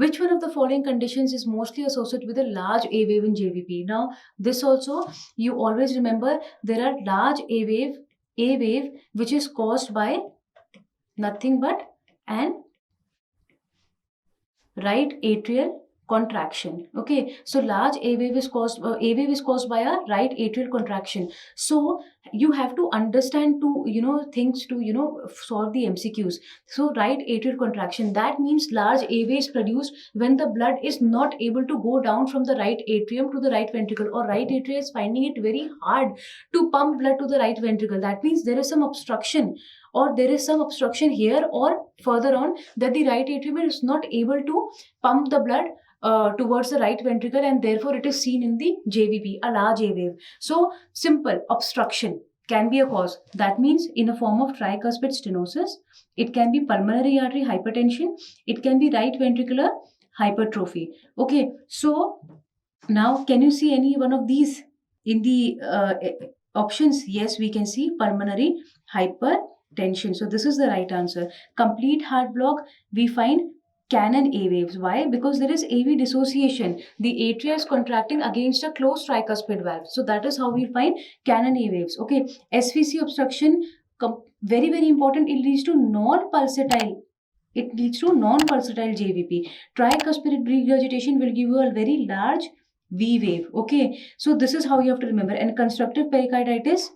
Which one of the following conditions is mostly associated with a large A wave in JVP? Now, this also you always remember, there are large A wave which is caused by nothing but an right atrial contraction. Okay, so large A wave is caused by a right atrial contraction. So you have to understand to things to solve the MCQs. So right atrial contraction, that means large A wave is produced when the blood is not able to go down from the right atrium to the right ventricle, or right atrium is finding it very hard to pump blood to the right ventricle. That means there is some obstruction, or there is some obstruction here or further on, that the right atrium is not able to pump the blood towards the right ventricle, and therefore it is seen in the JVP, a large A wave. So simple obstruction can be a cause. That means in a form of tricuspid stenosis, it can be pulmonary artery hypertension, it can be right ventricular hypertrophy. Okay, so now can you see any one of these in the options? Yes, we can see pulmonary hypertension. So this is the right answer. Complete heart block, we find Cannon A waves. Why? Because there is AV dissociation. The atria is contracting against a closed tricuspid valve. So that is how we find Cannon A waves. Okay. SVC obstruction, very, very important. It leads to non-pulsatile. It leads to non-pulsatile JVP. Tricuspid regurgitation will give you a very large V wave. Okay. So this is how you have to remember. And constructive pericarditis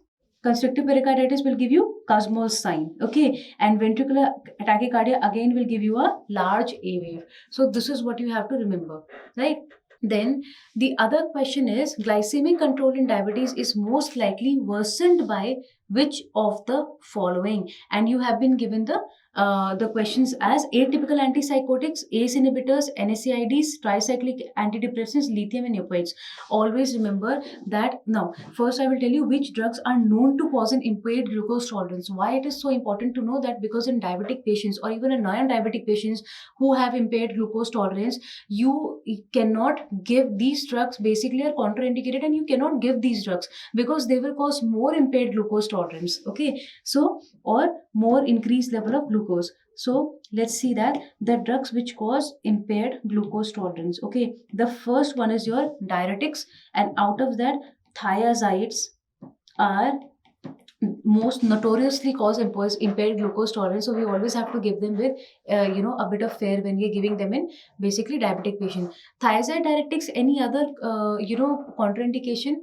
will give you Kussmaul's sign. Okay. And ventricular tachycardia again will give you a large A wave. So this is what you have to remember, right? Then the other question is, glycemic control in diabetes is most likely worsened by which of the following? And you have been given the questions as atypical antipsychotics, ACE inhibitors, NSAIDs, tricyclic antidepressants, lithium and opioids. Always remember that. Now, first I will tell you which drugs are known to cause an impaired glucose tolerance. Why it is so important to know that? Because in diabetic patients or even in non-diabetic patients who have impaired glucose tolerance, you cannot give these drugs, basically are contraindicated, and you cannot give these drugs because they will cause more impaired glucose tolerance. Okay, so or more increased level of glucose. So let's see that the drugs which cause impaired glucose tolerance. Okay, the first one is your diuretics, and out of that, thiazides are most notoriously cause impaired glucose tolerance. So we always have to give them with a bit of fair when we're giving them in basically diabetic patient. Thiazide diuretics, any other contraindication,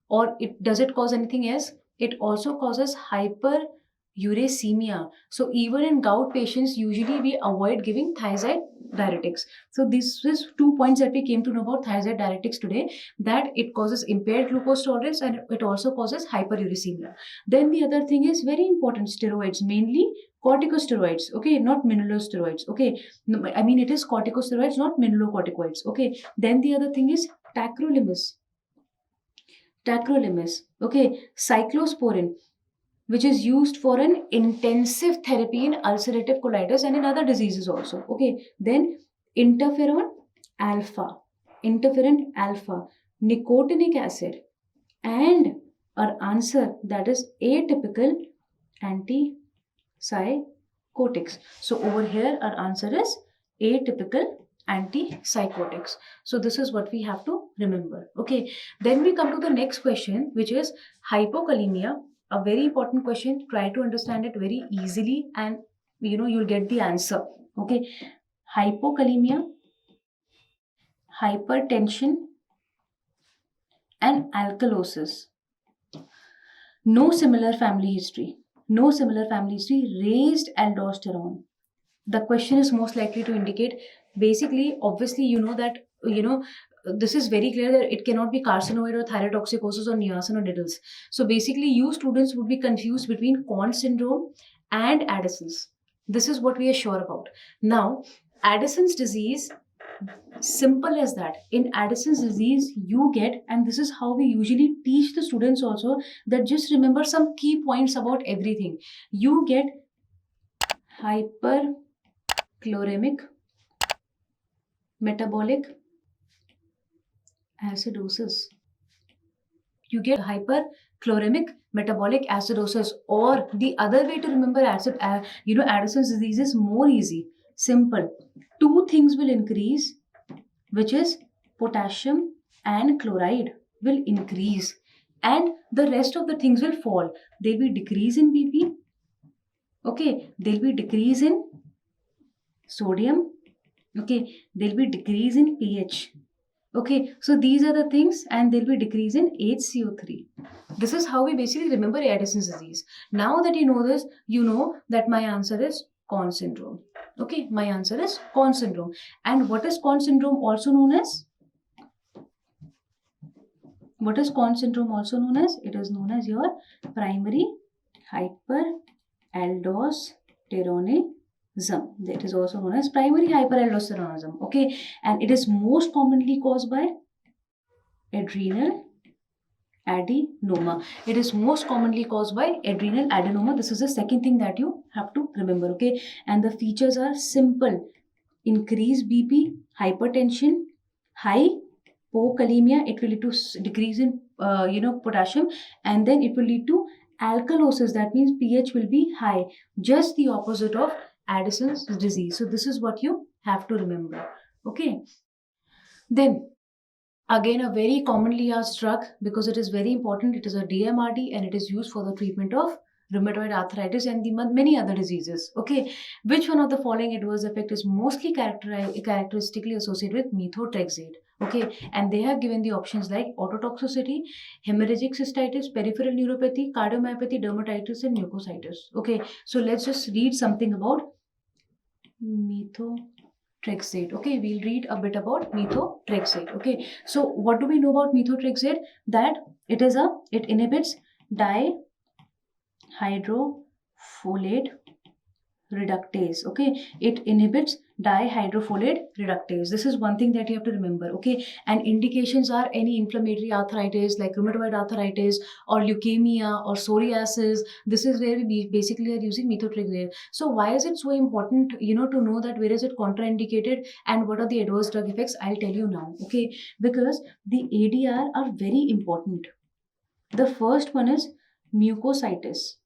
or does it cause anything else? It also causes hyperuricemia. So even in gout patients, usually we avoid giving thiazide diuretics. So this is 2 points that we came to know about thiazide diuretics today, that it causes impaired glucose tolerance and it also causes hyperuricemia. Then the other thing is very important, steroids, mainly corticosteroids. Okay, not mineralosteroids. Okay, no, I mean it is corticosteroids, not mineralocorticoids. Okay, then the other thing is tacrolimus. Okay, cyclosporin, which is used for an intensive therapy in ulcerative colitis and in other diseases also. Okay, then interferon alpha, nicotinic acid, and our answer, that is atypical antipsychotics. So over here our answer is atypical antipsychotics. So this is what we have to remember. Okay, then we come to the next question, which is hypokalemia. A very important question. Try to understand it very easily and you'll get the answer. Okay, hypokalemia, hypertension and alkalosis. No similar family history, raised aldosterone. The question is most likely to indicate, basically, obviously, that, this is very clear that it cannot be carcinoid or thyrotoxicosis or niacin or Diddles. So basically, you students would be confused between Conn syndrome and Addison's. This is what we are sure about. Now, Addison's disease, simple as that. In Addison's disease, you get, and this is how we usually teach the students also, that just remember some key points about everything. You get hyperchloremic metabolic acidosis. You get hyperchloremic metabolic acidosis, or the other way to remember Addison's disease is more easy. Simple. Two things will increase, which is potassium and chloride will increase, and the rest of the things will fall. There will be decrease in BP. Okay, there will be decrease in sodium. Okay, there will be decrease in pH. Okay, so these are the things, and there will be decrease in HCO3. This is how we basically remember Addison's disease. Now that you know this, you know that my answer is Conn syndrome. Okay, my answer is Conn syndrome. And what is Conn syndrome also known as? What is Conn syndrome also known as? It is known as your primary hyperaldosteronism. That is also known as primary hyperaldosteronism. Okay, and it is most commonly caused by adrenal adenoma. It is most commonly caused by adrenal adenoma. This is the second thing that you have to remember. Okay, and the features are simple: increased BP, hypertension, hypokalemia. It will lead to decrease in potassium, and then it will lead to alkalosis. That means pH will be high, just the opposite of Addison's disease. So this is what you have to remember. Okay, then again, a very commonly asked drug, because it is very important. It is a DMRD, and it is used for the treatment of rheumatoid arthritis and the many other diseases. Okay, which one of the following adverse effect is mostly characteristically associated with methotrexate? Okay, and they have given the options like ototoxicity, hemorrhagic cystitis, peripheral neuropathy, cardiomyopathy, dermatitis, and mucositis. Okay, so let's just read something about methotrexate. Okay, we'll read a bit about methotrexate. Okay, so what do we know about methotrexate? That it inhibits dihydrofolate reductase. Okay, it inhibits dihydrofolate reductase. This is one thing that you have to remember. Okay, and indications are any inflammatory arthritis like rheumatoid arthritis or leukemia or psoriasis. This is where we basically are using methotrexate. So why is it so important, to know that where is it contraindicated and what are the adverse drug effects? I'll tell you now. Okay, because the ADR are very important. The first one is mucositis.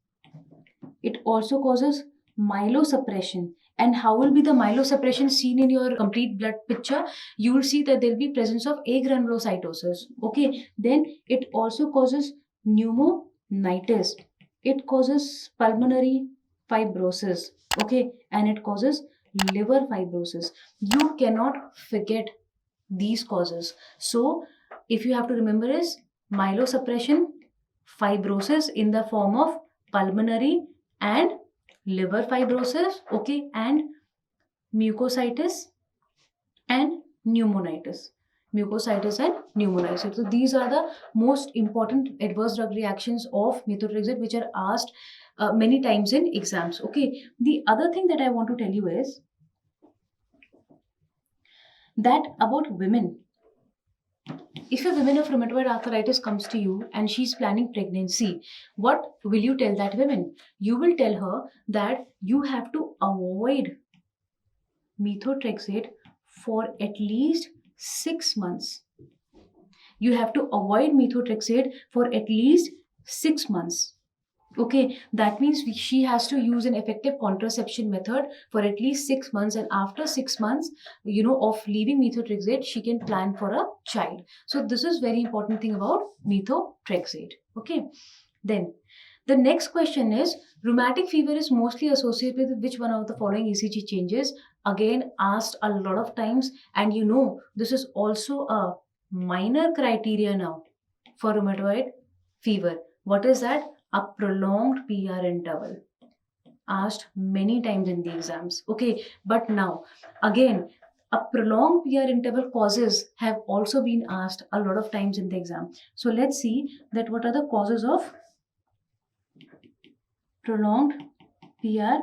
It also causes myelosuppression. And how will be the myelosuppression seen in your complete blood picture? You will see that there will be presence of agranulocytosis. Okay, then it also causes pneumonitis. It causes pulmonary fibrosis. Okay, and it causes liver fibrosis. You cannot forget these causes. So if you have to remember is myelosuppression, fibrosis in the form of pulmonary and liver fibrosis, okay, and mucositis and pneumonitis. Mucositis and pneumonitis. So these are the most important adverse drug reactions of methotrexate, which are asked many times in exams. Okay. The other thing that I want to tell you is that about women. If a woman of rheumatoid arthritis comes to you and she's planning pregnancy, what will you tell that woman? You will tell her that you have to avoid methotrexate for at least 6 months. You have to avoid methotrexate for at least 6 months. Okay, that means she has to use an effective contraception method for at least 6 months, and after 6 months, of leaving methotrexate, she can plan for a child. So this is very important thing about methotrexate. Okay, then the next question is, rheumatic fever is mostly associated with which one of the following ECG changes? Again, asked a lot of times, and this is also a minor criteria now for rheumatoid fever. What is that? A prolonged PR interval. Asked many times in the exams. Okay, but now again, a prolonged PR interval causes have also been asked a lot of times in the exam. So let's see that what are the causes of prolonged PR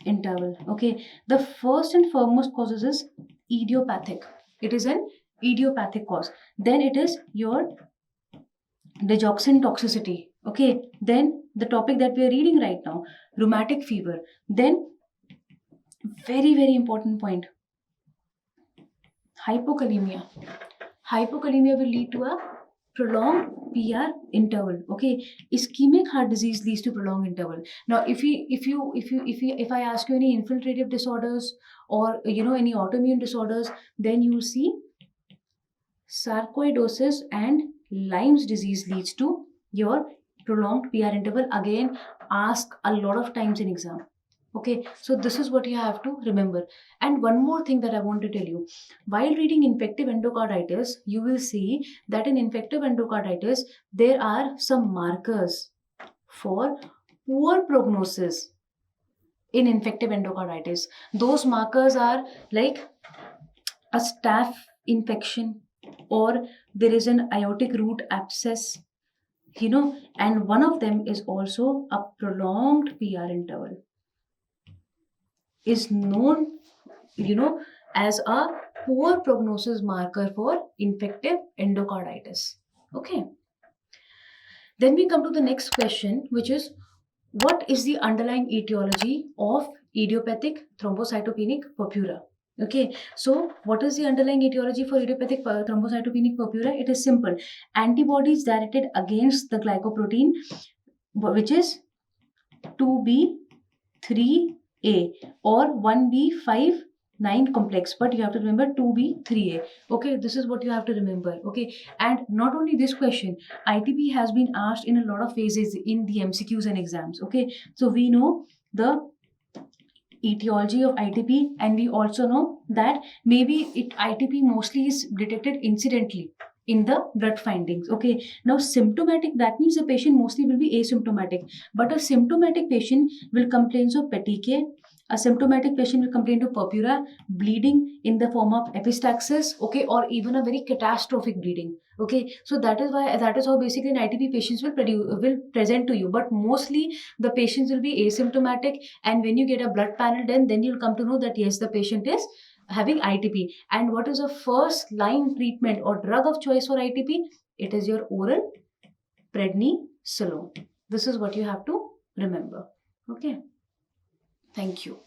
interval. Okay, the first and foremost causes is idiopathic. It is an idiopathic cause. Then it is your digoxin toxicity. Okay, then the topic that we are reading right now, rheumatic fever. Then very, very important point, hypokalemia. Hypokalemia will lead to a prolonged PR interval. Okay, ischemic heart disease leads to prolonged interval. Now, if I ask you any infiltrative disorders or any autoimmune disorders, then you'll see sarcoidosis and Lyme's disease leads to your prolonged PR interval. Again, ask a lot of times in exam. Okay, so this is what you have to remember. And one more thing that I want to tell you, while reading infective endocarditis, you will see that in infective endocarditis, there are some markers for poor prognosis in infective endocarditis. Those markers are like a staph infection, or there is an aortic root abscess, and one of them is also a prolonged PR interval, is known, as a poor prognosis marker for infective endocarditis. Okay. Then we come to the next question, which is, what is the underlying etiology of idiopathic thrombocytopenic purpura? Okay, so what is the underlying etiology for idiopathic thrombocytopenic purpura? It is simple. Antibodies directed against the glycoprotein, which is 2B3A or 1B59 complex, but you have to remember 2B3A. Okay, this is what you have to remember. Okay, and not only this question, ITP has been asked in a lot of phases in the MCQs and exams. Okay, so we know the etiology of ITP, and we also know that maybe ITP mostly is detected incidentally in the blood findings. Okay, now symptomatic, that means the patient mostly will be asymptomatic, but a symptomatic patient will complain of petechiae. A symptomatic patient will complain of purpura, bleeding in the form of epistaxis, okay, or even a very catastrophic bleeding. Okay, so that is how basically an ITP patients will present to you. But mostly the patients will be asymptomatic, and when you get a blood panel, then you'll come to know that yes, the patient is having ITP. And what is the first line treatment or drug of choice for ITP? It is your oral prednisolone. This is what you have to remember. Okay. Thank you.